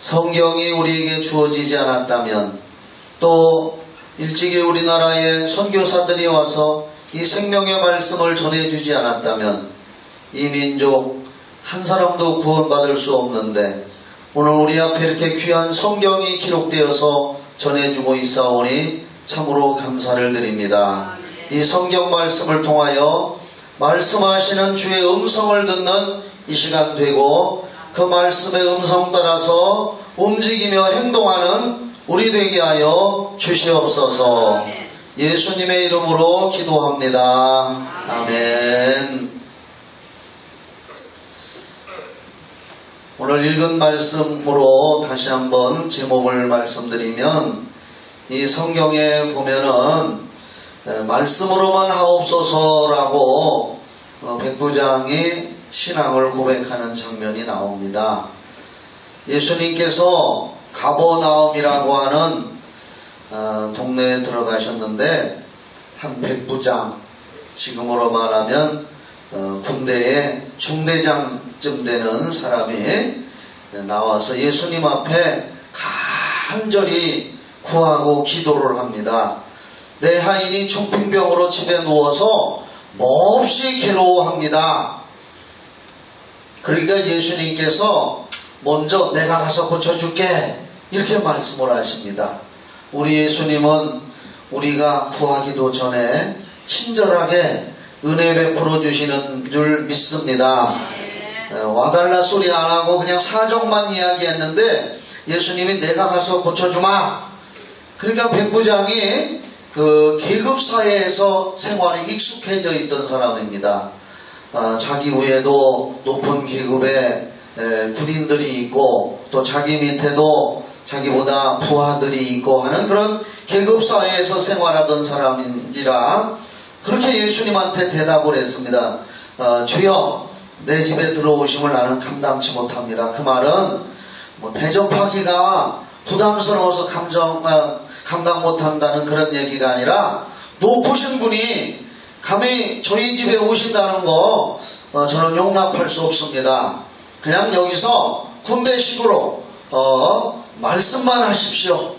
성경이 우리에게 주어지지 않았다면, 또 일찍이 우리나라에 선교사들이 와서 이 생명의 말씀을 전해주지 않았다면 이 민족 한 사람도 구원받을 수 없는데, 오늘 우리 앞에 이렇게 귀한 성경이 기록되어서 전해주고 있사오니 참으로 감사를 드립니다. 이 성경 말씀을 통하여 말씀하시는 주의 음성을 듣는 이 시간 되고, 그 말씀의 음성 따라서 움직이며 행동하는 우리 되게 하여 주시옵소서. 예수님의 이름으로 기도합니다. 아멘. 오늘 읽은 말씀으로 다시 한번 제목을 말씀드리면, 이 성경에 보면은 말씀으로만 하옵소서라고 백부장이 신앙을 고백하는 장면이 나옵니다. 예수님께서 가버나움이라고 하는 동네에 들어가셨는데, 한 백부장, 지금으로 말하면 군대의 중대장쯤 되는 사람이 나와서 예수님 앞에 간절히 구하고 기도를 합니다. 내 하인이 중풍병으로 집에 누워서 몹시 괴로워합니다. 그러니까 예수님께서 먼저 내가 가서 고쳐줄게, 이렇게 말씀을 하십니다. 우리 예수님은 우리가 구하기도 전에 친절하게 은혜 베풀어 주시는 줄 믿습니다. 와달라 소리 안 하고 그냥 사정만 이야기했는데 예수님이 내가 가서 고쳐주마. 그러니까 백부장이 그 계급사회에서 생활에 익숙해져 있던 사람입니다. 자기 위에도 높은 계급의 군인들이 있고, 또 자기 밑에도 자기보다 부하들이 있고 하는 그런 계급사회에서 생활하던 사람인지라 그렇게 예수님한테 대답을 했습니다. 주여, 내 집에 들어오심을 나는 감당치 못합니다. 그 말은 뭐 대접하기가 부담스러워서 감당 못한다는 그런 얘기가 아니라, 높으신 분이 감히 저희 집에 오신다는 거 저는 용납할 수 없습니다. 그냥 여기서 군대식으로 말씀만 하십시오.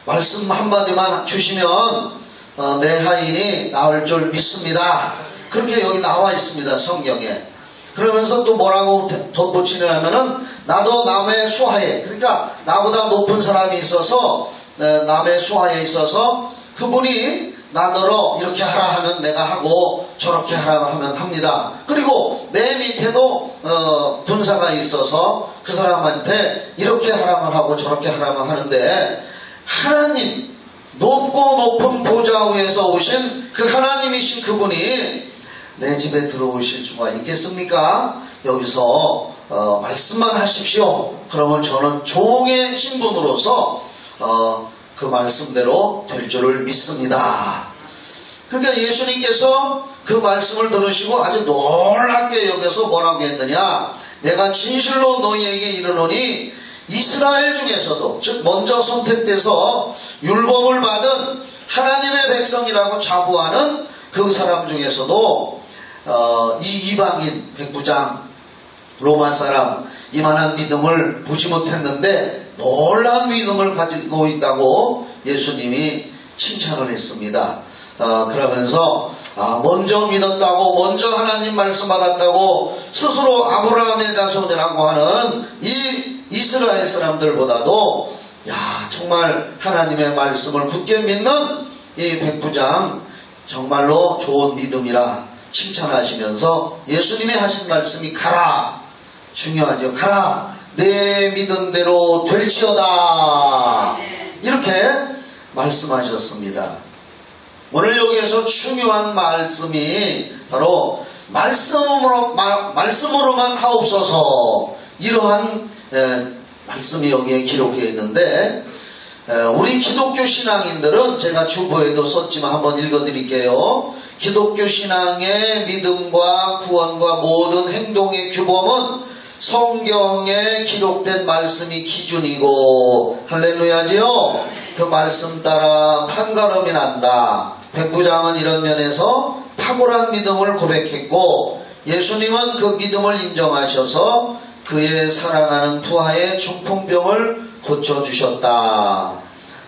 말씀 한마디만 주시면 내 하인이 나을 줄 믿습니다. 그렇게 여기 나와 있습니다, 성경에. 그러면서 또 뭐라고 덧붙이냐면은, 나도 남의 수하에, 그러니까 나보다 높은 사람이 있어서, 남의 수하에 있어서 그분이 나더러 이렇게 하라 하면 내가 하고, 저렇게 하라 하면 합니다. 그리고 내 밑에도 군사가 있어서 그 사람한테 이렇게 하라면 하고 저렇게 하라면 하는데, 하나님, 높고 높은 보좌 위에서 오신 그 하나님이신 그분이 내 집에 들어오실 수가 있겠습니까? 여기서 말씀만 하십시오. 그러면 저는 종의 신분으로서 그 말씀대로 될 줄을 믿습니다. 그러니까 예수님께서 그 말씀을 들으시고 아주 놀랍게 여겨서 뭐라고 했느냐, 내가 진실로 너희에게 이르노니 이스라엘 중에서도, 즉 먼저 선택돼서 율법을 받은 하나님의 백성이라고 자부하는 그 사람 중에서도 이 이방인 백부장, 로마 사람, 이만한 믿음을 보지 못했는데 놀라운 믿음을 가지고 있다고 예수님이 칭찬을 했습니다. 그러면서 먼저 믿었다고, 먼저 하나님 말씀 받았다고 스스로 아브라함의 자손이라고 하는 이 이스라엘 사람들보다도 정말 하나님의 말씀을 굳게 믿는 이 백부장, 정말로 좋은 믿음이라 칭찬하시면서 예수님이 하신 말씀이 가라, 중요하죠. 가라, 내 믿은 대로 될지어다, 이렇게 말씀하셨습니다. 오늘 여기에서 중요한 말씀이 바로 말씀으로만 하옵소서, 이러한 말씀이 여기에 기록되어 있는데, 우리 기독교 신앙인들은 제가 주보에도 썼지만 한번 읽어드릴게요. 기독교 신앙의 믿음과 구원과 모든 행동의 규범은 성경에 기록된 말씀이 기준이고, 할렐루야지요. 그 말씀 따라 판가름이 난다. 백부장은 이런 면에서 탁월한 믿음을 고백했고, 예수님은 그 믿음을 인정하셔서 그의 사랑하는 부하의 중풍병을 고쳐주셨다.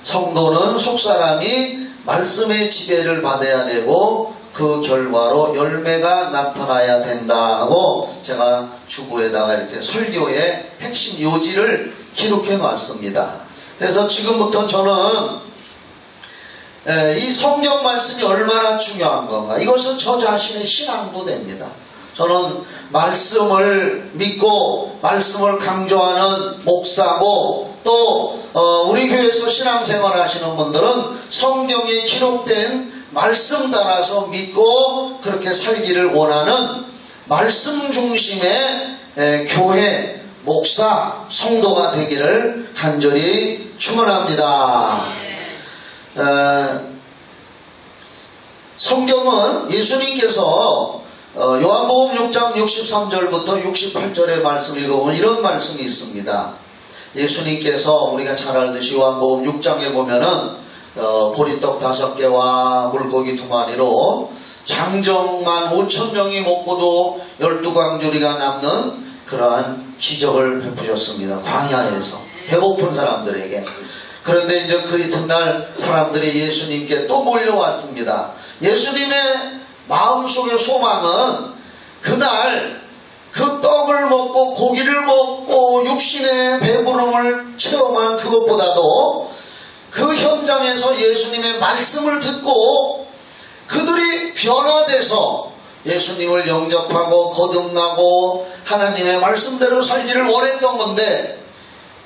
성도는 속사람이 말씀의 지배를 받아야 되고 그 결과로 열매가 나타나야 된다 하고 제가 주보에다가 이렇게 설교의 핵심 요지를 기록해 놨습니다. 그래서 지금부터 저는 이 성경 말씀이 얼마나 중요한 건가, 이것은 저 자신의 신앙도 됩니다. 저는 말씀을 믿고 말씀을 강조하는 목사고, 또 우리 교회에서 신앙생활 하시는 분들은 성경에 기록된 말씀 따라서 믿고 그렇게 살기를 원하는 말씀 중심의 교회, 목사, 성도가 되기를 간절히 축원합니다. 성경은 예수님께서 요한복음 6장 63절부터 68절의 말씀 읽어보면 이런 말씀이 있습니다. 예수님께서 우리가 잘 알듯이 요한복음 6장에 보면은 보리떡 5개와 물고기 2마리로 장정만 5,000명이 먹고도 12광주리가 남는 그러한 기적을 베푸셨습니다. 광야에서 배고픈 사람들에게. 그런데 이제 그 이튿날 사람들이 예수님께 또 몰려왔습니다. 예수님의 마음속의 소망은 그날 그 떡을 먹고 고기를 먹고 육신의 배부름을 체험한 그것보다도 그 현장에서 예수님의 말씀을 듣고 그들이 변화돼서 예수님을 영접하고 거듭나고 하나님의 말씀대로 살기를 원했던 건데,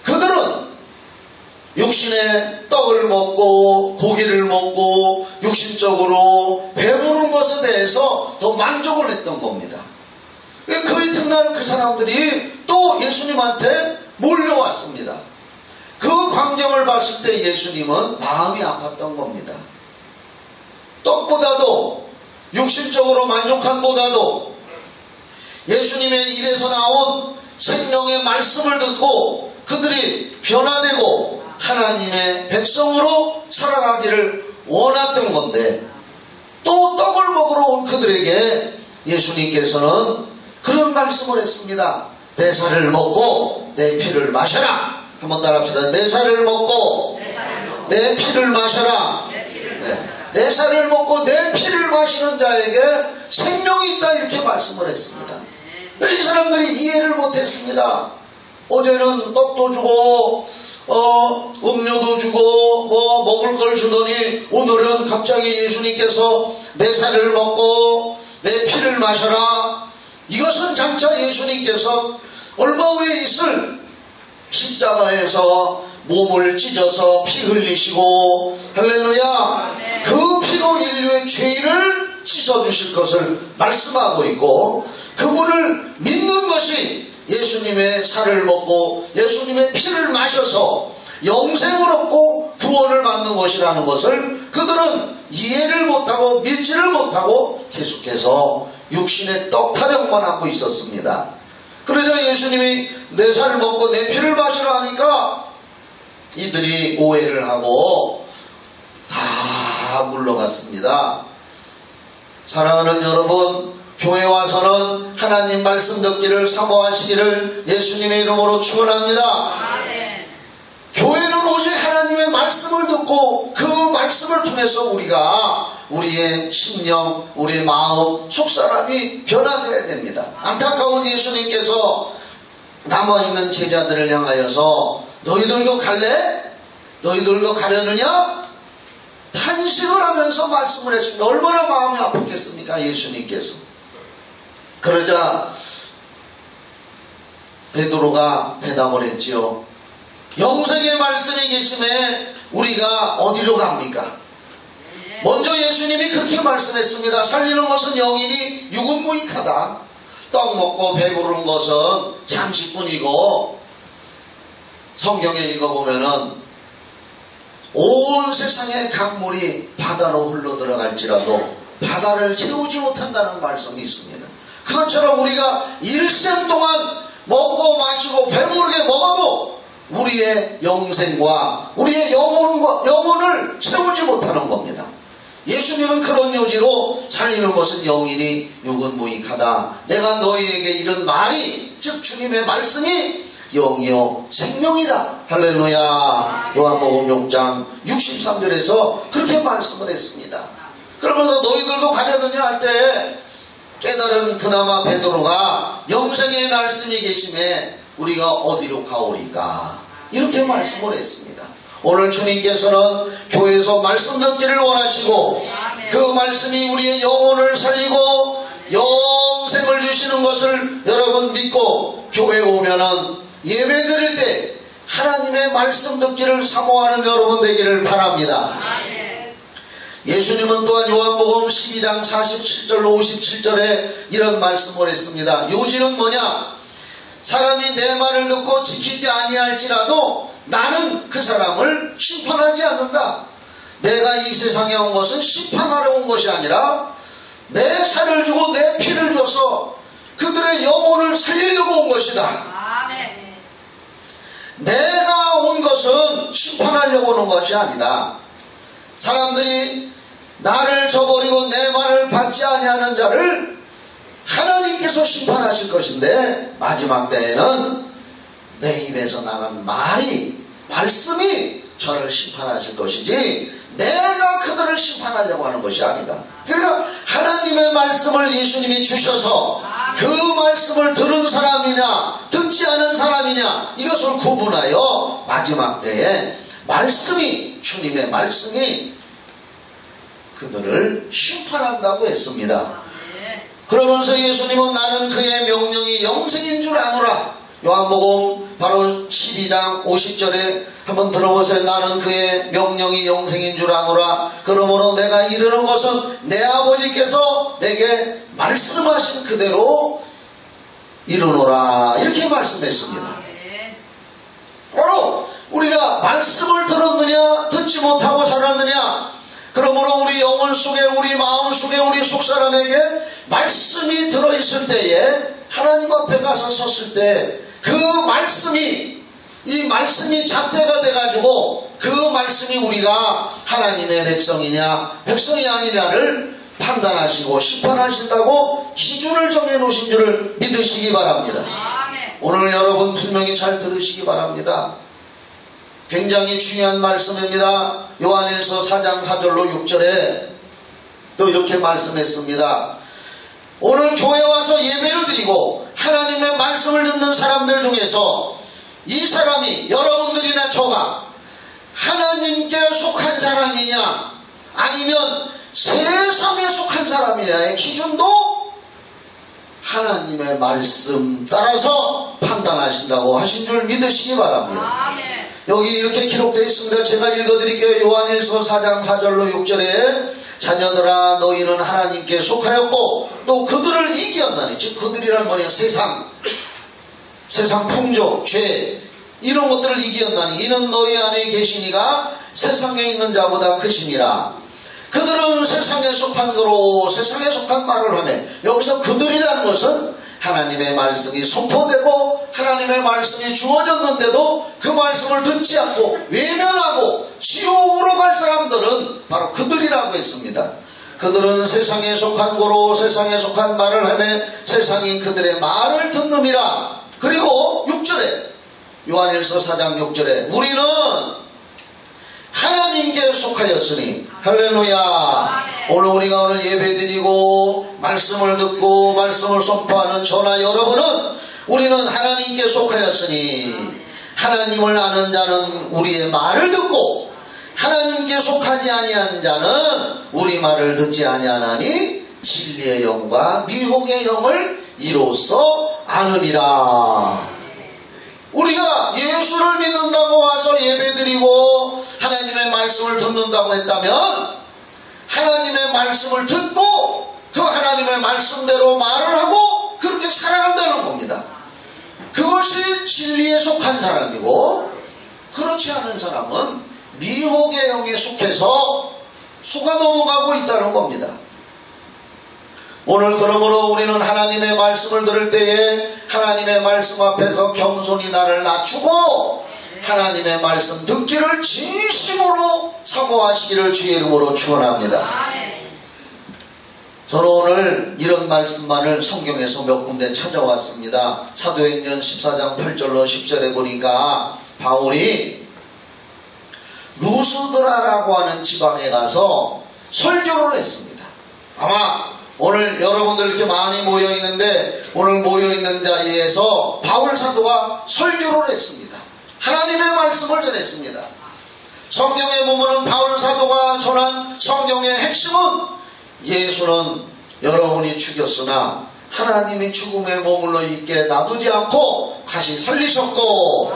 그들은 육신의 떡을 먹고 고기를 먹고 육신적으로 배부른 것에 대해서 더 만족을 했던 겁니다. 그 이튿날 그 사람들이 또 예수님한테 몰려왔습니다. 그 광경을 봤을 때 예수님은 마음이 아팠던 겁니다. 떡보다도, 육신적으로 만족함보다도 예수님의 입에서 나온 생명의 말씀을 듣고 그들이 변화되고 하나님의 백성으로 살아가기를 원했던 건데, 또 떡을 먹으러 온 그들에게 예수님께서는 그런 말씀을 했습니다. 내 살을 먹고 내 피를 마셔라. 한번 따라합시다. 내 살을 먹고 내 피를 마셔라. 내 살을 먹고 내 피를 마시는 자에게 생명이 있다, 이렇게 말씀을 했습니다. 이 사람들이 이해를 못했습니다. 어제는 떡도 주고 음료도 주고 먹을 걸 주더니 오늘은 갑자기 예수님께서 내 살을 먹고 내 피를 마셔라. 이것은 장차 예수님께서 얼마 후에 있을 십자가에서 몸을 찢어서 피 흘리시고, 할렐루야, 그 피로 인류의 죄를 씻어주실 것을 말씀하고 있고, 그분을 믿는 것이 예수님의 살을 먹고 예수님의 피를 마셔서 영생을 얻고 구원을 받는 것이라는 것을 그들은 이해를 못하고 믿지를 못하고 계속해서 육신의 떡 타령만 하고 있었습니다. 그러자 예수님이 내 살을 먹고 내 피를 마시라 하니까 이들이 오해를 하고 다 물러갔습니다. 사랑하는 여러분, 교회 와서는 하나님 말씀 듣기를 사모하시기를 예수님의 이름으로 축원합니다. 아멘. 교회는 오직 하나님의 말씀을 듣고 그 말씀을 통해서 우리가 우리의 심령, 우리의 마음, 속사람이 변화되어야 됩니다. 안타까운 예수님께서 남아있는 제자들을 향하여서 너희들도 갈래? 너희들도 가려느냐? 탄식을 하면서 말씀을 했습니다. 얼마나 마음이 아팠겠습니까, 예수님께서. 그러자 베드로가 대답을 했지요. 영생의 말씀이 계심에 우리가 어디로 갑니까? 먼저 예수님이 그렇게 말씀했습니다. 살리는 것은 영이니 육은 무익하다. 떡 먹고 배부른 것은 잠시뿐이고, 성경에 읽어보면은 온 세상의 강물이 바다로 흘러 들어갈지라도 바다를 채우지 못한다는 말씀이 있습니다. 그것처럼 우리가 일생 동안 먹고 마시고 배부르게 먹어도 우리의 영생과 우리의 영혼을 채우지 못하는 겁니다. 예수님은 그런 요지로 살리는 것은 영이니 육은 무익하다. 내가 너희에게 이런 말이, 즉 주님의 말씀이 영이요 생명이다. 할렐루야. 요한복음 6장 63절에서 그렇게 말씀을 했습니다. 그러면서 너희들도 가려느냐 할 때 깨달은 그나마 베드로가 영생의 말씀이 계심에 우리가 어디로 가오리까, 이렇게 말씀을 했습니다. 오늘 주님께서는 교회에서 말씀 듣기를 원하시고 그 말씀이 우리의 영혼을 살리고 영생을 주시는 것을 여러분 믿고 교회에 오면은 예배 드릴 때 하나님의 말씀 듣기를 사모하는 여러분 되기를 바랍니다. 예수님은 또한 요한복음 12장 47절로 57절에 이런 말씀을 했습니다. 요지는 뭐냐? 사람이 내 말을 듣고 지키지 아니할지라도 나는 그 사람을 심판하지 않는다. 내가 이 세상에 온 것은 심판하러 온 것이 아니라 내 살을 주고 내 피를 줘서 그들의 영혼을 살리려고 온 것이다. 내가 온 것은 심판하려고 오는 것이 아니다. 사람들이 나를 저버리고 내 말을 받지 아니하는 자를 하나님께서 심판하실 것인데 마지막 때에는 내 입에서 나간 말씀이 저를 심판하실 것이지 내가 그들을 심판하려고 하는 것이 아니다. 그러니까 하나님의 말씀을 예수님이 주셔서 그 말씀을 들은 사람이냐 듣지 않은 사람이냐 이것을 구분하여 마지막 때에 주님의 말씀이 그들을 심판한다고 했습니다. 그러면서 예수님은 나는 그의 명령이 영생인 줄 아노라. 요한복음 바로 12장 50절에 한번 들어보세요. 나는 그의 명령이 영생인 줄 아노라. 그러므로 내가 이르는 것은 내 아버지께서 내게 말씀하신 그대로 이르노라. 이렇게 말씀했습니다. 바로 우리가 말씀을 들었느냐 듣지 못하고 살았느냐, 그러므로 우리 영혼 속에 우리 마음 속에 우리 속사람에게 말씀이 들어있을 때에 하나님 앞에 가서 섰을 때 그 말씀이 이 말씀이 잣대가 돼가지고 그 말씀이 우리가 하나님의 백성이냐 백성이 아니냐를 판단하시고 심판하신다고 기준을 정해놓으신 줄을 믿으시기 바랍니다. 오늘 여러분 분명히 잘 들으시기 바랍니다. 굉장히 중요한 말씀입니다. 요한일서 4장 4절로 6절에 또 이렇게 말씀했습니다. 오늘 교회 와서 예배를 드리고 하나님의 말씀을 듣는 사람들 중에서 이 사람이 여러분들이나 저가 하나님께 속한 사람이냐 아니면 세상에 속한 사람이냐의 기준도 하나님의 말씀 따라서 판단하신다고 하신 줄 믿으시기 바랍니다. 여기 이렇게 기록되어 있습니다. 제가 읽어드릴게요. 요한일서 4장 4절로 6절에 자녀들아 너희는 하나님께 속하였고 또 그들을 이기었나니, 즉 그들이란 뭐냐, 세상 풍조, 죄 이런 것들을 이기었나니 이는 너희 안에 계시니가 세상에 있는 자보다 크심이라. 그들은 세상에 속한 거로 세상에 속한 말을 하며, 여기서 그들이라는 것은 하나님의 말씀이 선포되고 하나님의 말씀이 주어졌는데도 그 말씀을 듣지 않고 외면하고 지옥으로 갈 사람들은 바로 그들이라고 했습니다. 그들은 세상에 속한 거로 세상에 속한 말을 하며 세상이 그들의 말을 듣느니라. 그리고 6절에 요한일서 4장 6절에 우리는 하나님께 속하였으니, 할렐루야. 오늘 우리가 오늘 예배드리고 말씀을 듣고 말씀을 선포하는 저나 여러분은 우리는 하나님께 속하였으니 하나님을 아는 자는 우리의 말을 듣고 하나님께 속하지 아니한 자는 우리 말을 듣지 아니하나니 진리의 영과 미혹의 영을 이로써 아느니라. 우리가 예수를 믿는다고 와서 예배드리고 하나님의 말씀을 듣는다고 했다면 하나님의 말씀을 듣고 그 하나님의 말씀대로 말을 하고 그렇게 살아간다는 겁니다. 그것이 진리에 속한 사람이고, 그렇지 않은 사람은 미혹의 영에 속해서 속아 넘어가고 있다는 겁니다. 오늘 그러므로 우리는 하나님의 말씀을 들을 때에 하나님의 말씀 앞에서 겸손히 나를 낮추고 하나님의 말씀 듣기를 진심으로 사모하시기를 주의 이름으로 축원합니다. 저는 오늘 이런 말씀만을 성경에서 몇 군데 찾아왔습니다. 사도행전 14장 8절로 10절에 보니까 바울이 루스드라라고 하는 지방에 가서 설교를 했습니다. 아마 오늘 여러분들 이렇게 많이 모여있는데 오늘 모여있는 자리에서 바울 사도가 설교를 했습니다. 하나님의 말씀을 전했습니다. 성경에 보면은 바울 사도가 전한 성경의 핵심은 예수는 여러분이 죽였으나 하나님이 죽음에 머물러 있게 놔두지 않고 다시 살리셨고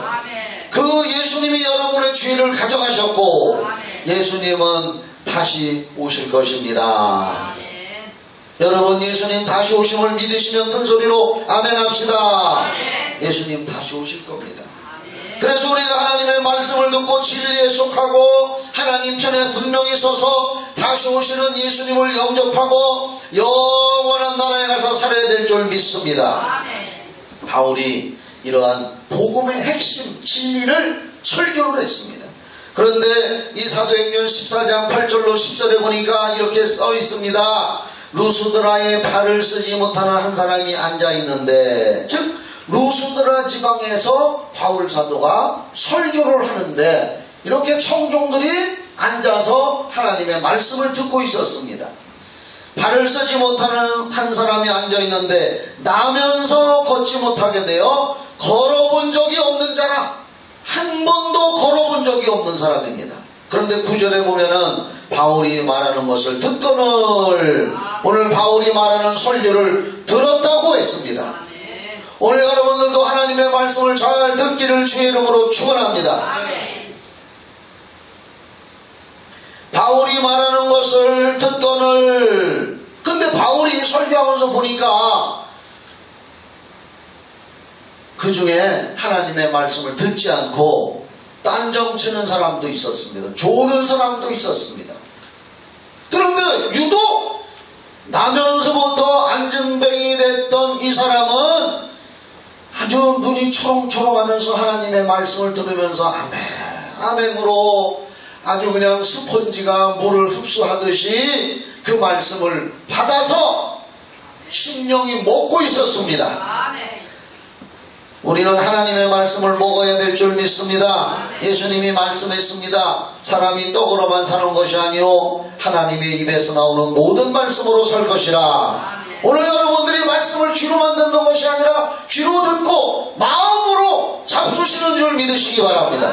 그 예수님이 여러분의 죄를 가져가셨고 예수님은 다시 오실 것입니다. 여러분 예수님 다시 오심을 믿으시면 큰 소리로 아멘 합시다. 예수님 다시 오실 겁니다. 그래서 우리가 하나님의 말씀을 듣고 진리에 속하고 하나님 편에 분명히 서서 다시 오시는 예수님을 영접하고 영원한 나라에 가서 살아야 될 줄 믿습니다. 바울이 이러한 복음의 핵심 진리를 설교를 했습니다. 그런데 이 사도행전 14장 8절로 10절에 보니까 이렇게 써 있습니다. 루스드라에 발을 쓰지 못하는 한 사람이 앉아 있는데, 즉 루스드라 지방에서 바울 사도가 설교를 하는데 이렇게 청중들이 앉아서 하나님의 말씀을 듣고 있었습니다. 발을 쓰지 못하는 한 사람이 앉아 있는데 나면서 걷지 못하게 되어 걸어본 적이 없는 자라. 한 번도 걸어본 적이 없는 사람입니다. 그런데 9절에 보면은 바울이 말하는 것을 듣거늘 오늘 바울이 말하는 설교를 들었다고 했습니다. 오늘 여러분들도 하나님의 말씀을 잘 듣기를 주의 이름으로 축원합니다. 바울이 말하는 것을 듣거늘. 근데 바울이 설교하면서 보니까 그 중에 하나님의 말씀을 듣지 않고 딴정치는 사람도 있었습니다. 조는 사람도 있었습니다. 그런데 유독 나면서부터 안진뱅이 됐던 이 사람은 아주 눈이 초롱초롱하면서 하나님의 말씀을 들으면서 아멘 아멘으로 아주 그냥 스펀지가 물을 흡수하듯이 그 말씀을 받아서 심령이 먹고 있었습니다. 우리는 하나님의 말씀을 먹어야 될 줄 믿습니다. 예수님이 말씀했습니다. 사람이 떡으로만 사는 것이 아니요 하나님의 입에서 나오는 모든 말씀으로 살 것이라. 오늘 여러분들이 말씀을 귀로만 듣는 것이 아니라 귀로 듣고 마음으로 잡수시는 줄 믿으시기 바랍니다.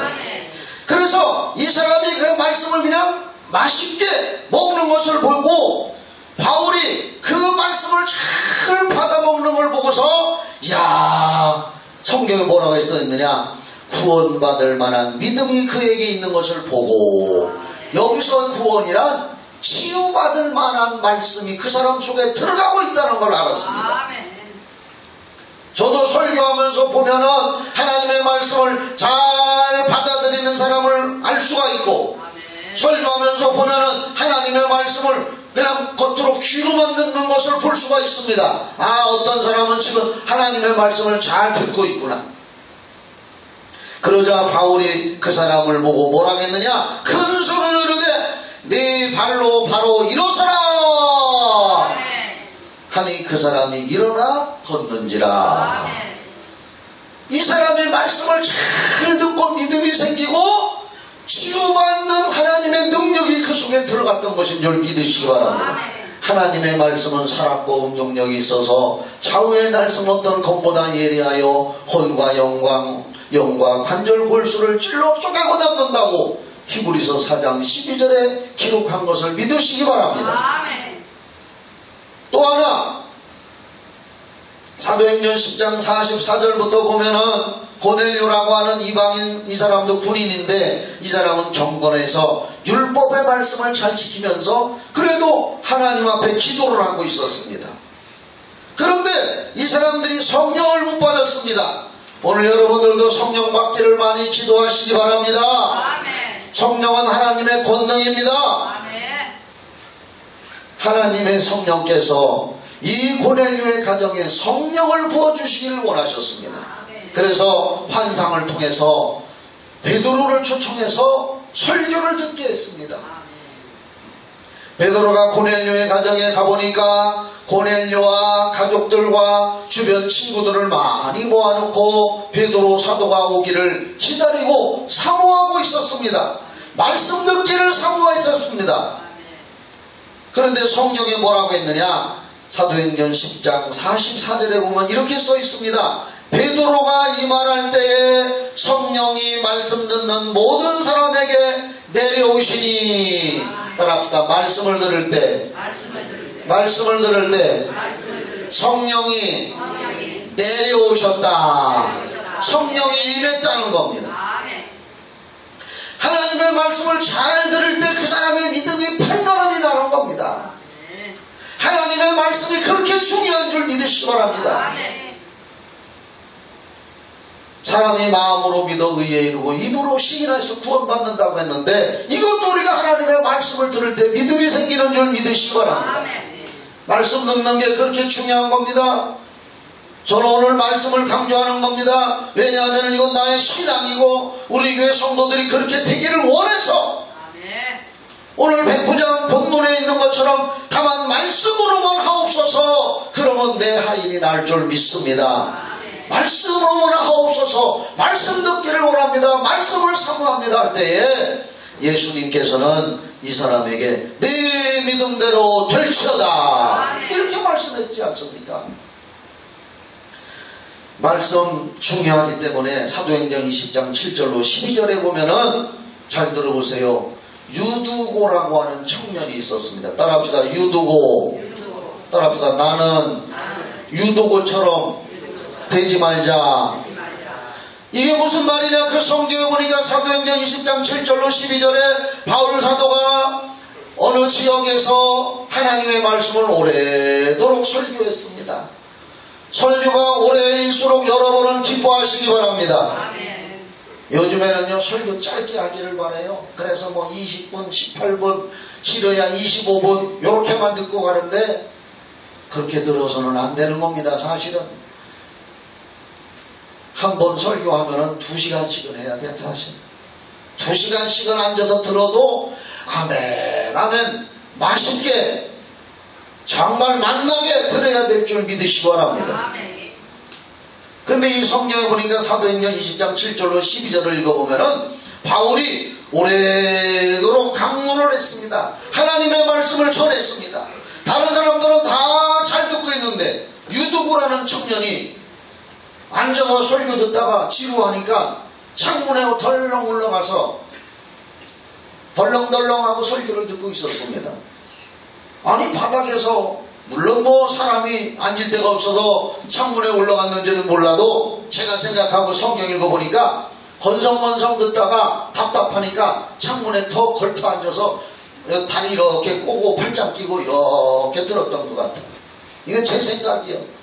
그래서 이 사람이 그 말씀을 그냥 맛있게 먹는 것을 보고 바울이 그 말씀을 잘 받아먹는 걸 보고서 야 성경에 뭐라고 써있느냐, 구원받을 만한 믿음이 그에게 있는 것을 보고 여기서 구원이란 치유받을 만한 말씀이 그 사람 속에 들어가고 있다는 걸 알았습니다. 저도 설교하면서 보면은 하나님의 말씀을 잘 받아들이는 사람을 알 수가 있고 설교하면서 보면은 하나님의 말씀을 그냥 겉으로 귀로만 듣는 것을 볼 수가 있습니다. 아, 어떤 사람은 지금 하나님의 말씀을 잘 듣고 있구나. 그러자 바울이 그 사람을 보고 뭐라고 했느냐, 큰 소리로 이르되 네 발로 바로 일어서라 하니 그 사람이 일어나 걷는지라. 이 사람이 말씀을 잘 듣고 믿음이 생기고 치유받는 하나님의 능력이 그 속에 들어갔던 것인 줄 믿으시기 바랍니다. 하나님의 말씀은 살았고 능력이 있어서 좌우의 날선 어떤 검보다 예리하여 혼과 영과 관절 골수를 찔러 쪼개고 남는다고 히브리서 4장 12절에 기록한 것을 믿으시기 바랍니다. 또 하나 사도행전 10장 44절부터 보면은 고넬료라고 하는 이방인, 이 사람도 군인인데 이 사람은 경건해서 율법의 말씀을 잘 지키면서 그래도 하나님 앞에 기도를 하고 있었습니다. 그런데 이 사람들이 성령을 못 받았습니다. 오늘 여러분들도 성령 받기를 많이 기도하시기 바랍니다. 성령은 하나님의 권능입니다. 하나님의 성령께서 이 고넬료의 가정에 성령을 부어주시기를 원하셨습니다. 그래서 환상을 통해서 베드로를 초청해서 설교를 듣게 했습니다. 베드로가 고넬료의 가정에 가보니까 고넬료와 가족들과 주변 친구들을 많이 모아놓고 베드로 사도가 오기를 기다리고 사모하고 있었습니다. 말씀 듣기를 사모했었습니다. 그런데 성경에 뭐라고 했느냐? 사도행전 10장 44절에 보면 이렇게 써 있습니다. 베드로가 이 말할 때에 성령이 말씀 듣는 모든 사람에게 내려오시니, 따라합시다. 말씀을 들을 때 성령이 내려오셨다. 성령이 임했다는 겁니다. 하나님의 말씀을 잘 들을 때 그 사람의 믿음이 판단함이 나는 겁니다. 하나님의 말씀이 그렇게 중요한 줄 믿으시기 바랍니다. 사람이 마음으로 믿어 의에 이르고 입으로 시인해서 구원받는다고 했는데, 이것도 우리가 하나님의 말씀을 들을 때 믿음이 생기는 줄 믿으시기 바랍니다. 말씀 듣는 게 그렇게 중요한 겁니다. 저는 오늘 말씀을 강조하는 겁니다. 왜냐하면 이건 나의 신앙이고 우리 교회 성도들이 그렇게 되기를 원해서 오늘 백부장 본문에 있는 것처럼 다만 말씀으로만 하옵소서, 그러면 내 하인이 날 줄 믿습니다. 말씀으로만 하옵소서, 말씀 듣기를 원합니다, 말씀을 사모합니다 할 때에 예수님께서는 이 사람에게 네 믿음대로 될지어다 이렇게 말씀했지 않습니까? 말씀 중요하기 때문에 사도행전 20장 7절로 12절에 보면은, 잘 들어보세요. 유두고라고 하는 청년이 있었습니다. 따라합시다. 유두고. 따라합시다. 나는 유두고처럼 되지 말자. 이게 무슨 말이냐? 그 성경에 보니까 사도행전 20장 7절로 12절에 바울 사도가 어느 지역에서 하나님의 말씀을 오래도록 설교했습니다. 설교가 오래일수록 여러분은 기뻐하시기 바랍니다. 요즘에는요 설교 짧게 하기를 바라요. 그래서 뭐 20분, 18분, 길어야 25분 요렇게만 듣고 가는데, 그렇게 들어서는 안 되는 겁니다. 사실은 한 번 설교하면은 2시간씩은 해야 돼. 사실 2시간씩은 앉아서 들어도 아멘 아멘 맛있게 정말 만나게 들어야 될 줄 믿으시기 바랍니다. 그런데 이 성경에 보니까 사도행전 20장 7절로 12절을 읽어보면은 바울이 오래도록 강론을 했습니다. 하나님의 말씀을 전했습니다. 다른 사람들은 다 잘 듣고 있는데 유두고라는 청년이 앉아서 설교 듣다가 지루하니까 창문에 덜렁 올라가서 덜렁덜렁하고 설교를 듣고 있었습니다. 아니 바닥에서 물론 뭐 사람이 앉을 데가 없어서 창문에 올라갔는지는 몰라도 제가 생각하고 성경 읽어보니까 건성건성 듣다가 답답하니까 창문에 더 걸터 앉아서 다리 이렇게 꼬고 팔짱 끼고 이렇게 들었던 것 같아요. 이건 제 생각이에요.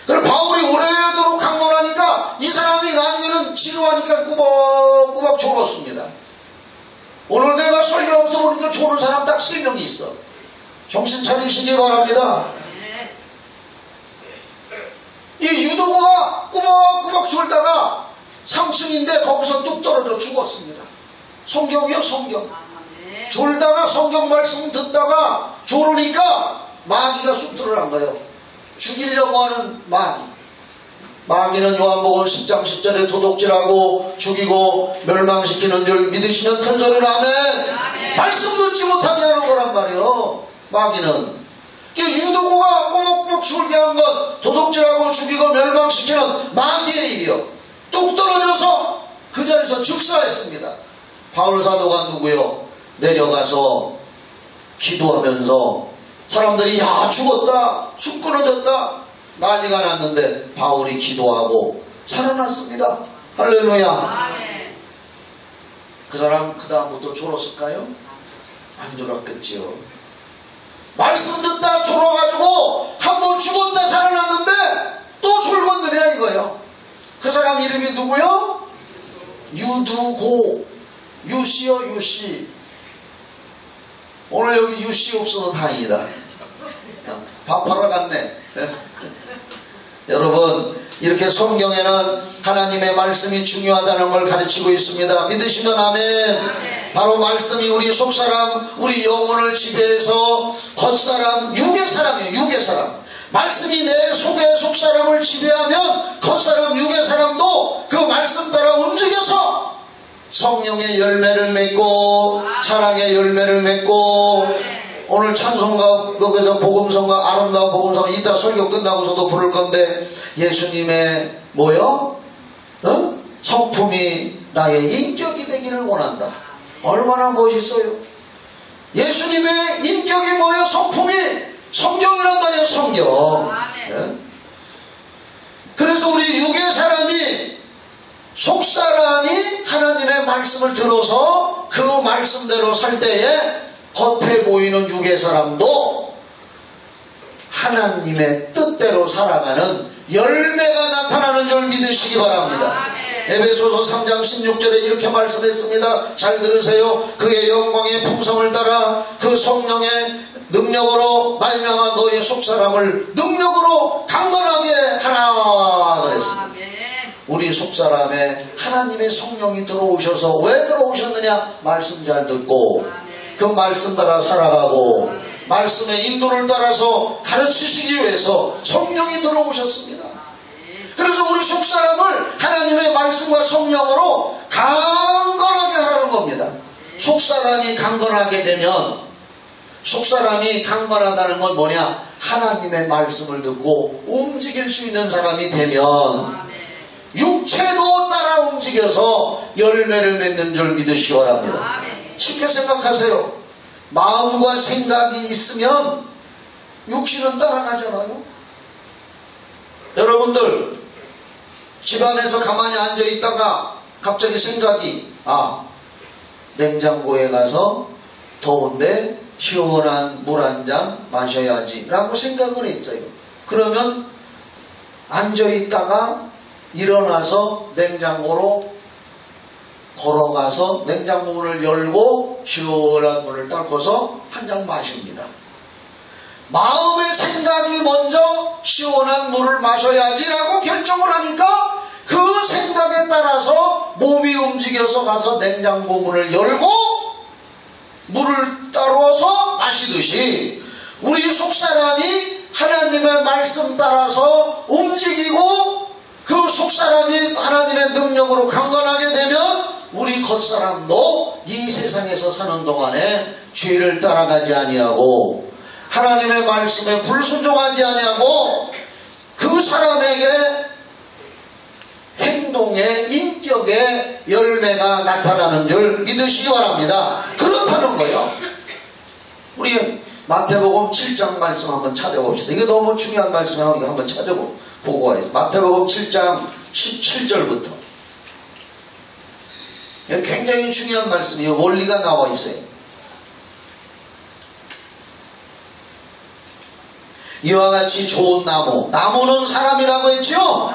그럼 바울이 오래도록 강론하니까 이 사람이 나중에는 지루하니까 꾸벅꾸벅 졸았습니다. 오늘 내가 설교 없어 보니까 조는 사람 딱 3명이 있어. 정신 차리시기 바랍니다. 이 유도고가 꾸벅꾸벅 졸다가 3층인데 거기서 뚝 떨어져 죽었습니다. 성경이요, 성경. 졸다가 성경 말씀 듣다가 졸으니까 마귀가 쑥 들어간 거예요. 죽이려고 하는 마귀. 마귀는 요한복음 10장 10절에 도둑질하고 죽이고 멸망시키는 줄 믿으시면 큰 소리로 아멘. 말씀 듣지 못하게 하는 거란 말이에요. 마귀는. 유도고가 꼬목꼬목 졸게 한 것, 도둑질하고 죽이고 멸망시키는 마귀의 일이요. 뚝 떨어져서 그 자리에서 즉사했습니다. 바울 사도가 누구요? 내려가서 기도하면서 사람들이 야 죽었다, 죽 끊어졌다 난리가 났는데 바울이 기도하고 살아났습니다. 할렐루야. 그 사람 그 다음부터 졸았을까요? 안 졸았겠지요. 말씀 듣다 졸아가지고 한 번 죽었다 살아났는데 또 졸건드려 이거요. 그 사람 이름이 누구요? 유두고. 유씨요, 유씨. 오늘 여기 유씨 없어서 다행이다. 밥하러 갔네. 여러분, 이렇게 성경에는 하나님의 말씀이 중요하다는 걸 가르치고 있습니다. 믿으시면 아멘. 바로 말씀이 우리 속사람, 우리 영혼을 지배해서 겉사람, 육의 사람이에요. 육의 사람. 말씀이 내 속의 속사람을 지배하면 겉사람, 육의 사람도 그 말씀 따라 움직여서 성령의 열매를 맺고 사랑의 열매를 맺고, 오늘 찬송가, 복음성가, 아름다운 복음성가 이따 설교 끝나고서도 부를 건데, 예수님의 뭐요? 성품이 나의 인격이 되기를 원한다. 얼마나 멋있어요. 예수님의 인격이 뭐예요? 성품이 성경이란 말이에요. 성경. 그래서 우리 육의 사람이, 속사람이 하나님의 말씀을 들어서 그 말씀대로 살 때에 겉에 보이는 육의 사람도 하나님의 뜻대로 살아가는 열매가 나타나는 줄 믿으시기 바랍니다. 에베소서 3장 16절에 이렇게 말씀했습니다. 잘 들으세요. 그의 영광의 풍성을 따라 그 성령의 능력으로 말미암아 너의 속사람을 능력으로 강건하게 하라 그랬습니다. 우리 속사람에 하나님의 성령이 들어오셔서, 왜 들어오셨느냐? 말씀 잘 듣고 그 말씀 따라 살아가고 말씀의 인도를 따라서 가르치시기 위해서 성령이 들어오셨습니다. 그래서 우리 속사람을 하나님의 말씀과 성령으로 강건하게 하라는 겁니다. 속사람이 강건하게 되면, 속사람이 강건하다는 건 뭐냐? 하나님의 말씀을 듣고 움직일 수 있는 사람이 되면 육체도 따라 움직여서 열매를 맺는 줄 믿으시기 바랍니다. 쉽게 생각하세요. 마음과 생각이 있으면 육신은 따라가잖아요. 여러분들 집안에서 가만히 앉아있다가 갑자기 생각이, 냉장고에 가서 더운데 시원한 물 한 잔 마셔야지 라고 생각을 했어요. 그러면 앉아있다가 일어나서 냉장고로 걸어가서 냉장고 문을 열고 시원한 물을 닦아서 한 잔 마십니다. 마음의 생각이 먼저 시원한 물을 마셔야지라고 결정을 하니까 그 생각에 따라서 몸이 움직여서 가서 냉장고 문을 열고 물을 따라서 마시듯이, 우리 속사람이 하나님의 말씀 따라서 움직이고 그 속사람이 하나님의 능력으로 강건하게 되면 우리 겉사람도 이 세상에서 사는 동안에 죄를 따라가지 아니하고 하나님의 말씀에 불순종하지 아니하고 그 사람에게 행동의 인격의 열매가 나타나는 줄 믿으시기 바랍니다. 그렇다는 거예요. 우리 마태복음 7장 말씀 한번 찾아봅시다. 이게 너무 중요한 말씀이에요. 우리가 한번 찾아보고 와요. 마태복음 7장 17절부터. 굉장히 중요한 말씀이에요. 원리가 나와 있어요. 이와 같이 좋은 나무, 나무는 사람이라고 했죠.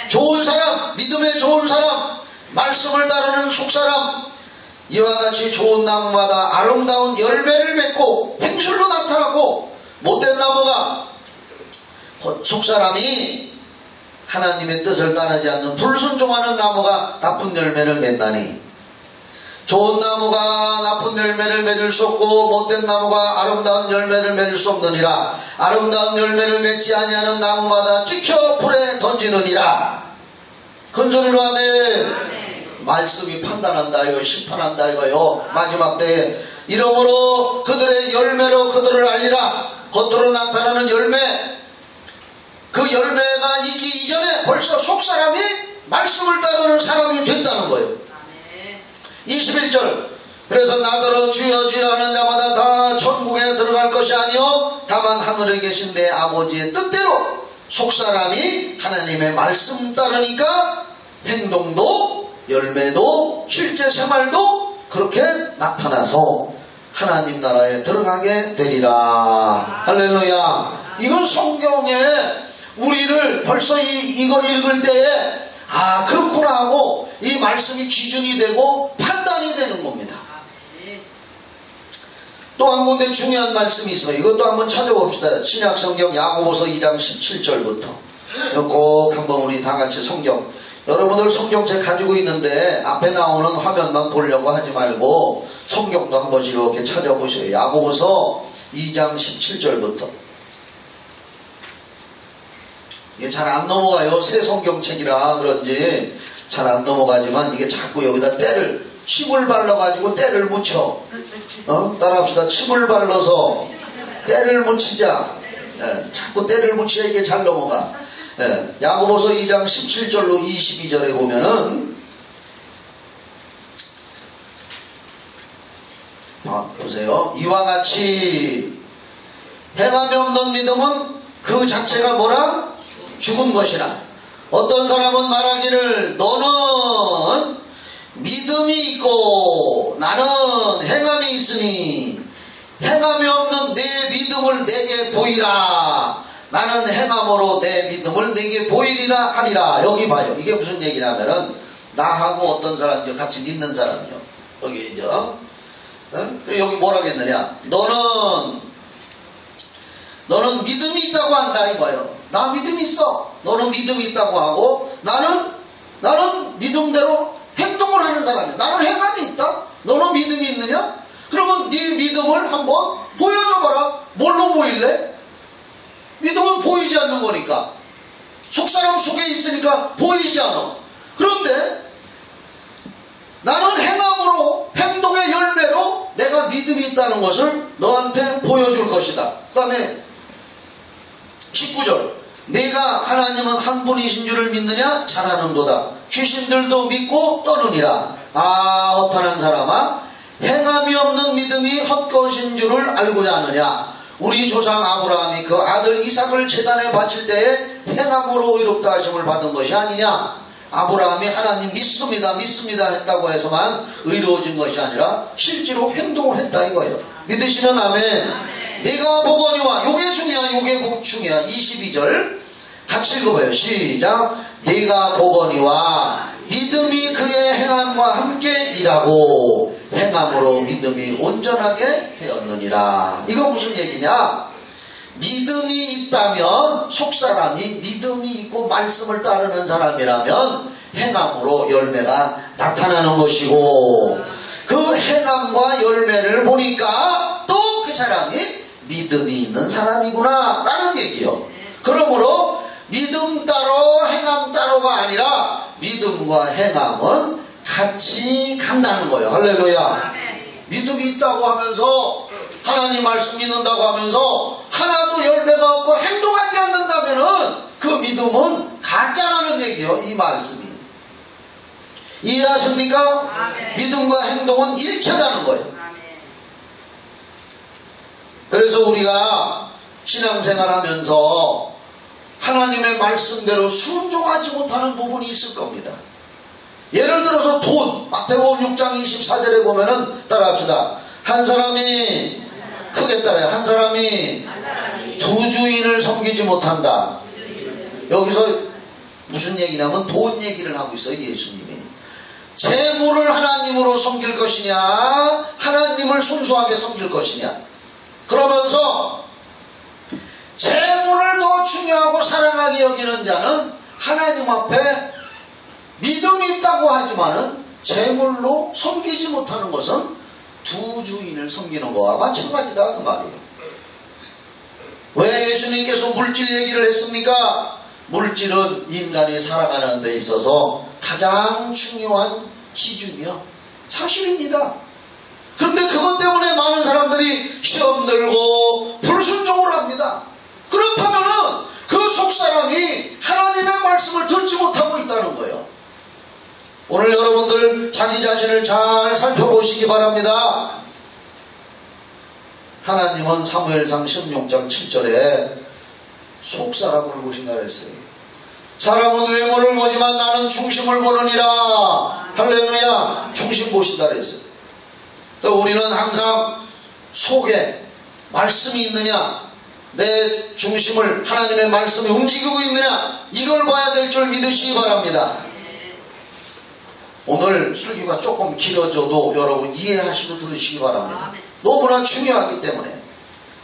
좋은 사람, 믿음의 좋은 사람, 말씀을 따르는 속사람, 이와 같이 좋은 나무마다 아름다운 열매를 맺고 행실로 나타나고, 못된 나무가 속사람이 하나님의 뜻을 따르지 않는 불순종하는 나무가 나쁜 열매를 맺나니, 좋은 나무가 나쁜 열매를 맺을 수 없고 못된 나무가 아름다운 열매를 맺을 수 없느니라. 아름다운 열매를 맺지 아니하는 나무마다 찍혀 불에 던지느니라. 큰소리로 하면 말씀이 판단한다 이거, 심판한다 이거요. 마지막 때에 이러므로 그들의 열매로 그들을 알리라. 겉으로 나타나는 열매, 그 열매가 있기 이전에 벌써 속사람이 말씀을 따르는 사람이 된다는 거예요. 21절, 그래서 나더러 주여 주여 하는 자마다 다 천국에 들어갈 것이 아니요 다만 하늘에 계신 내 아버지의 뜻대로. 속사람이 하나님의 말씀 따르니까 행동도 열매도 실제 생활도 그렇게 나타나서 하나님 나라에 들어가게 되리라. 할렐루야. 이건 성경에 우리를 벌써 이걸 읽을 때에 그렇구나 하고 이 말씀이 기준이 되고 판단이 되는 겁니다. 또 한 군데 중요한 말씀이 있어요. 이것도 한번 찾아봅시다. 신약성경 야고보서 2장 17절부터 꼭 한번 우리 다같이 성경 여러분들 성경책 가지고 있는데 앞에 나오는 화면만 보려고 하지 말고 성경도 한 번씩 이렇게 찾아보세요. 야고보서 2장 17절부터. 이게 잘 안 넘어가요. 새 성경책이라 그런지 잘 안 넘어가지만 이게 자꾸 여기다 침을 발라가지고 때를 묻혀. 따라합시다. 침을 발라서 때를 묻히자. 자꾸 때를 묻혀야 이게 잘 넘어가. 야고보서 2장 17절로 22절에 보면은 보세요. 이와 같이 행함이 없는 믿음은 그 자체가 뭐라? 죽은 것이라. 어떤 사람은 말하기를 너는 믿음이 있고 나는 행함이 있으니 행함이 없는 내 믿음을 내게 보이라. 나는 행함으로 내 믿음을 내게 보이리라 하리라. 여기 봐요. 이게 무슨 얘기냐면은 나하고 어떤 사람 같이 믿는 사람이요. 여기 이제 여기 뭐라고 했느냐? 너는 믿음이 있다고 한다 이거예요. 나 믿음이 있어. 너는 믿음이 있다고 하고 나는 믿음대로 행동을 하는 사람이야. 나는 행함이 있다. 너는 믿음이 있느냐? 그러면 네 믿음을 한번 보여줘봐라. 뭘로 보일래? 믿음은 보이지 않는 거니까. 속사람 속에 있으니까 보이지 않아. 그런데 나는 행함으로, 행동의 열매로 내가 믿음이 있다는 것을 너한테 보여줄 것이다. 그 다음에 19절. 내가 하나님은 한 분이신 줄을 믿느냐? 잘하는도다. 귀신들도 믿고 떠느니라. 아, 허탄한 사람아, 행함이 없는 믿음이 헛것인 줄을 알고자 하느냐? 우리 조상 아브라함이 그 아들 이삭을 제단에 바칠 때에 행함으로 의롭다 하심을 받은 것이 아니냐? 아브라함이 하나님 믿습니다 했다고 해서만 의로워진 것이 아니라 실제로 행동을 했다 이거예요. 믿으시면 아멘. 내가 보거니와, 요게 중요한 22절 같이 읽어봐요. 시작. 내가 보거니와 믿음이 그의 행함과 함께 일하고 행함으로 믿음이 온전하게 되었느니라. 이거 무슨 얘기냐? 믿음이 있다면, 속사람이 믿음이 있고 말씀을 따르는 사람이라면 행함으로 열매가 나타나는 것이고, 그 행함과 열매를 보니까 또 그 사람이 믿음이 있는 사람이구나 라는 얘기요. 그러므로 믿음 따로 행함 따로가 아니라 믿음과 행함은 같이 간다는 거예요. 할렐루야. 믿음이 있다고 하면서 하나님 말씀 믿는다고 하면서 하나도 열매가 없고 행동하지 않는다면은 그 믿음은 가짜라는 얘기예요. 이 말씀이. 이해하십니까? 아멘. 믿음과 행동은 일체라는 거예요. 아멘. 그래서 우리가 신앙생활 하면서 하나님의 말씀대로 순종하지 못하는 부분이 있을 겁니다. 예를 들어서 돈, 마태복음 6장 24절에 보면은 따라합시다. 한 사람이 크게 따라요. 한 사람이 두 주인을 섬기지 못한다. 여기서 무슨 얘기냐면 돈 얘기를 하고 있어요. 예수님이. 재물을 하나님으로 섬길 것이냐, 하나님을 순수하게 섬길 것이냐. 그러면서 재물을 더 중요하고 사랑하게 여기는 자는 하나님 앞에 믿음이 있다고 하지만은 재물로 섬기지 못하는 것은 두 주인을 섬기는 거와 마찬가지다 그 말이에요. 왜 예수님께서 물질 얘기를 했습니까? 물질은 인간이 살아가는 데 있어서 가장 중요한 기준이요. 사실입니다. 그런데 그것 때문에 많은 사람들이 시험 들고 불순종을 합니다. 그렇다면은 그 속사람이 하나님의 말씀을 듣지 못하고 있다는 거예요. 오늘 여러분들 자기 자신을 잘 살펴보시기 바랍니다. 하나님은 사무엘상 16장 7절에 속사람을 보신다 그랬어요. 사람은 외모를 보지만 나는 중심을 보느니라. 할렐루야. 중심 보신다 그랬어요. 또 우리는 항상 속에 말씀이 있느냐, 내 중심을 하나님의 말씀이 움직이고 있느냐, 이걸 봐야 될 줄 믿으시기 바랍니다. 오늘 설교가 조금 길어져도 여러분 이해하시고 들으시기 바랍니다. 너무나 중요하기 때문에.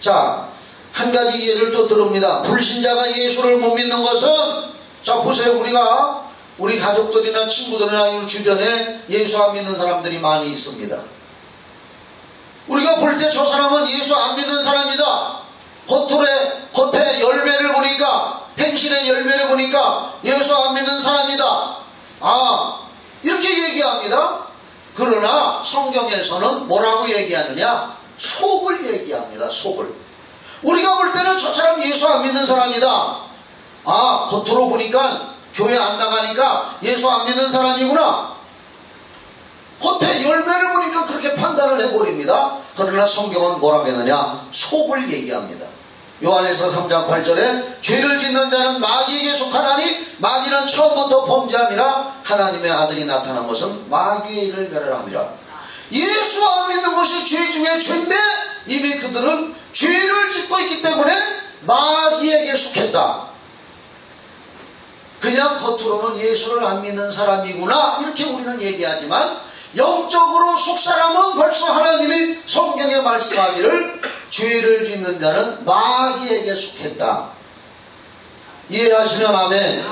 자, 한 가지 예를 또 들읍니다. 불신자가 예수를 못 믿는 것은, 자 보세요. 우리가 우리 가족들이나 친구들이나 이 주변에 예수 안 믿는 사람들이 많이 있습니다. 우리가 볼 때 저 사람은 예수 안 믿는 사람이다. 겉에 열매를 보니까, 행실의 열매를 보니까 예수 안 믿는 사람이다. 이렇게 얘기합니다. 그러나 성경에서는 뭐라고 얘기하느냐? 속을 얘기합니다. 속을. 우리가 볼 때는 저 사람 예수 안 믿는 사람이다. 겉으로 보니까 교회 안 나가니까 예수 안 믿는 사람이구나. 겉에 열매를 보니까 그렇게 판단을 해버립니다. 그러나 성경은 뭐라고 했느냐? 속을 얘기합니다. 요한일서 3장 8절에 죄를 짓는 자는 마귀에게 속하나니 마귀는 처음부터 범죄함이라 하나님의 아들이 나타난 것은 마귀의 일을 멸하함이라. 예수 안 믿는 것이 죄 중에 죄인데 이미 그들은 죄를 짓고 있기 때문에 마귀에게 속했다. 그냥 겉으로는 예수를 안 믿는 사람이구나 이렇게 우리는 얘기하지만 영적으로 속사람은 벌써 하나님이 성경에 말씀하기를 죄를 짓는 자는 마귀에게 속했다. 이해하시면 아멘.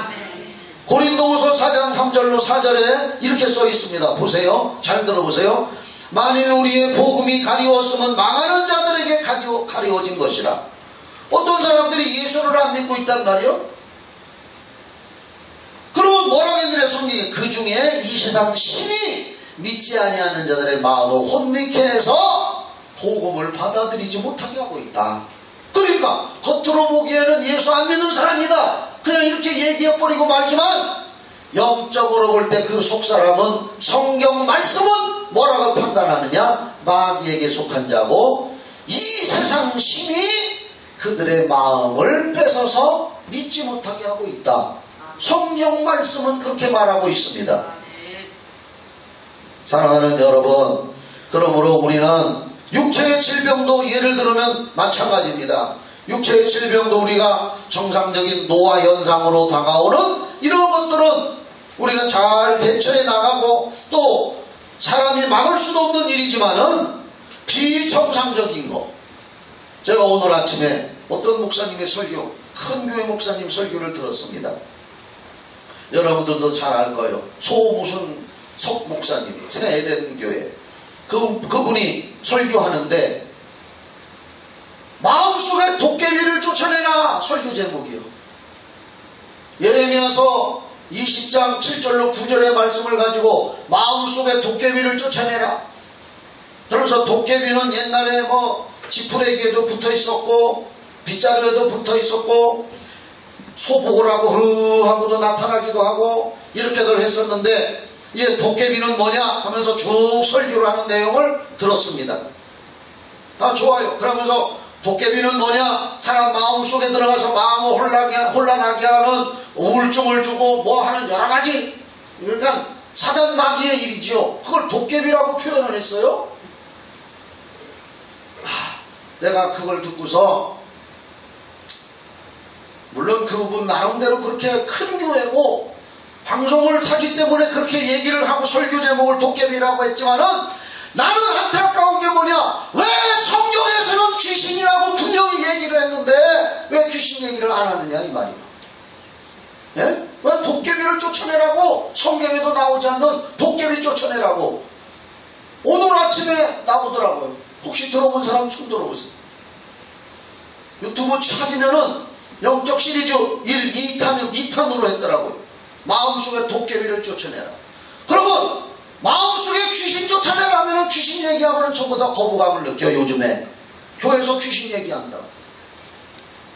고린도후서 4장 3절로 4절에 이렇게 써 있습니다. 보세요. 잘 들어보세요. 만일 우리의 복음이 가리웠으면 망하는 자들에게 가리워진 것이라. 어떤 사람들이 예수를 안 믿고 있단 말이요? 그러면 뭐라고 했느냐 성경에? 그 중에 이 세상 신이 믿지 아니하는 자들의 마음을 혼미케 해서 복음을 받아들이지 못하게 하고 있다. 그러니까 겉으로 보기에는 예수 안 믿는 사람이다. 그냥 이렇게 얘기해버리고 말지만 영적으로 볼 때 그 속사람은 성경 말씀은 뭐라고 판단하느냐? 마귀에게 속한 자고 이 세상 신이 그들의 마음을 뺏어서 믿지 못하게 하고 있다. 성경 말씀은 그렇게 말하고 있습니다. 사랑하는 여러분, 그러므로 우리는 육체의 질병도 예를 들면 마찬가지입니다. 육체의 질병도 우리가 정상적인 노화 현상으로 다가오는 이런 것들은 우리가 잘 대처해 나가고 또 사람이 막을 수도 없는 일이지만은 비정상적인 거. 제가 오늘 아침에 어떤 목사님의 설교, 큰 교회 목사님 설교를 들었습니다. 여러분들도 잘 알 거예요. 석 목사님, 새 에덴 교회. 그분이 설교하는데 마음속에 도깨비를 쫓아내라 설교 제목이요. 예레미야서 20장 7절로 9절의 말씀을 가지고 마음속에 도깨비를 쫓아내라. 그러면서 도깨비는 옛날에 지푸레기에도 붙어 있었고 빗자루에도 붙어 있었고 소복을 하고 하고도 나타나기도 하고 이렇게들 했었는데 도깨비는 뭐냐 하면서 쭉 설교를 하는 내용을 들었습니다. 다 좋아요. 그러면서 도깨비는 뭐냐? 사람 마음속에 들어가서 마음을 혼란하게 하는 우울증을 주고 하는 여러 가지, 그러니까 사단 마귀의 일이지요. 그걸 도깨비라고 표현을 했어요. 내가 그걸 듣고서 물론 그분 나름대로 그렇게 큰 교회고 방송을 타기 때문에 그렇게 얘기를 하고 설교 제목을 도깨비라고 했지만은 나는 안타까운 게 뭐냐? 왜 성경에서는 귀신이라고 분명히 얘기를 했는데 왜 귀신 얘기를 안 하느냐 이 말이야. 예? 왜 도깨비를 쫓아내라고 성경에도 나오지 않는 도깨비 쫓아내라고 오늘 아침에 나오더라고요. 혹시 들어본 사람 손 들어보세요. 유튜브 찾으면은 영적 시리즈 1, 2탄으로 했더라고요. 마음속에 도깨비를 쫓아내라. 그러면 마음속에 귀신 쫓아내라면 귀신 얘기하면 전부 다 거부감을 느껴. 요즘에 교회에서 귀신 얘기한다.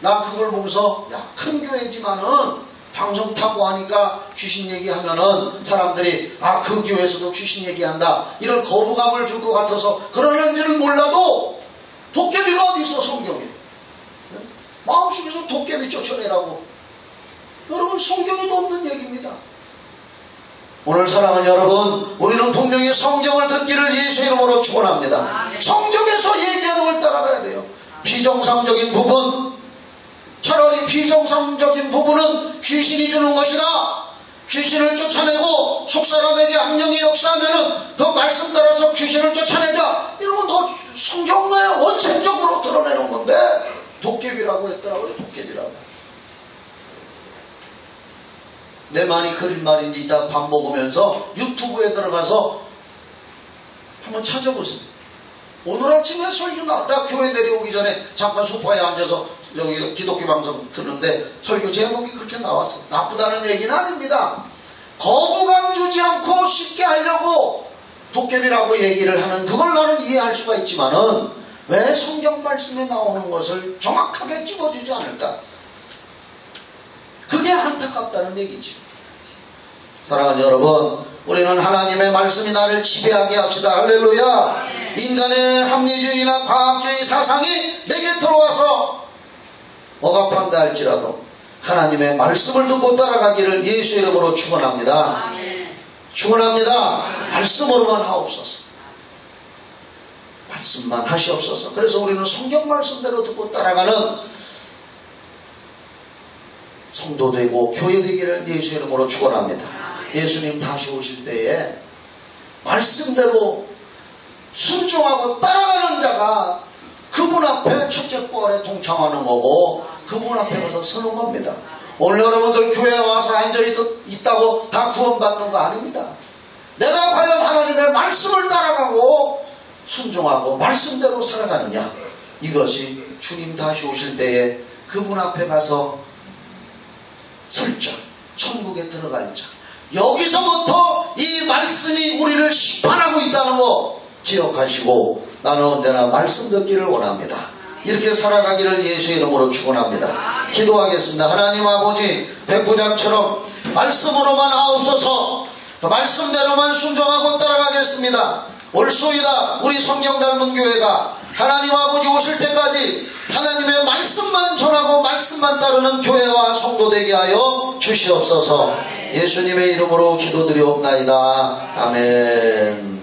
난 그걸 보고서 큰 교회지만은 방송 타고 하니까 귀신 얘기하면은 사람들이 그 교회에서도 귀신 얘기한다 이런 거부감을 줄 것 같아서 그러는지는 몰라도 도깨비가 어디 있어 성경에. 마음속에서 도깨비 쫓아내라고. 여러분 성경에도 없는 얘기입니다. 오늘 사랑하는 여러분, 우리는 분명히 성경을 듣기를 예수의 이름으로 축원합니다. 성경에서 얘기하는 걸 따라가야 돼요. 비정상적인 부분, 차라리 비정상적인 부분은 귀신이 주는 것이다. 귀신을 쫓아내고 속사람에게 악령이 역사하면은 그 말씀 따라서 귀신을 쫓아내자. 이러면 더 성경에 원색적으로 드러내는 건데 도깨비라고 했더라고요. 도깨비라고. 내 말이 그린 말인지 이따 밥 먹으면서 유튜브에 들어가서 한번 찾아보세요. 오늘 아침에 설교 나 교회 내려오기 전에 잠깐 소파에 앉아서 여기 기독교 방송 듣는데 설교 제목이 그렇게 나왔어요. 나쁘다는 얘기는 아닙니다. 거부감 주지 않고 쉽게 하려고 도깨비라고 얘기를 하는 그걸 나는 이해할 수가 있지만은 왜 성경 말씀에 나오는 것을 정확하게 집어주지 않을까? 그게 안타깝다는 얘기지. 사랑하는 여러분, 우리는 하나님의 말씀이 나를 지배하게 합시다. 할렐루야. 인간의 합리주의나 과학주의 사상이 내게 들어와서 억압한다 할지라도 하나님의 말씀을 듣고 따라가기를 예수 이름으로 축원합니다. 축원합니다. 말씀으로만 하옵소서. 말씀만 하시옵소서. 그래서 우리는 성경 말씀대로 듣고 따라가는 성도 되고 교회 되기를 예수 이름으로 축원합니다. 예수님 다시 오실 때에 말씀대로 순종하고 따라가는 자가 그분 앞에 첫째 부활에 동참하는 거고 그분 앞에 가서 서는 겁니다. 오늘 여러분들 교회에 와서 앉아 있다고 다 구원받는 거 아닙니다. 내가 과연 하나님의 말씀을 따라가고 순종하고 말씀대로 살아가느냐, 이것이 주님 다시 오실 때에 그분 앞에 가서 설 자, 천국에 들어갈 자, 여기서부터 이 말씀이 우리를 심판하고 있다는 거 기억하시고 나는 언제나 말씀 듣기를 원합니다. 이렇게 살아가기를 예수의 이름으로 축원합니다. 기도하겠습니다. 하나님 아버지, 백부장처럼 말씀으로만 하옵소서. 그 말씀대로만 순종하고 따라가겠습니다. 올소이다 우리 성경 닮은 교회가 하나님 아버지 오실 때까지 하나님의 말씀만 전하고 말씀만 따르는 교회와 성도 되게 하여 주시옵소서. 예수님의 이름으로 기도드리옵나이다. 아멘.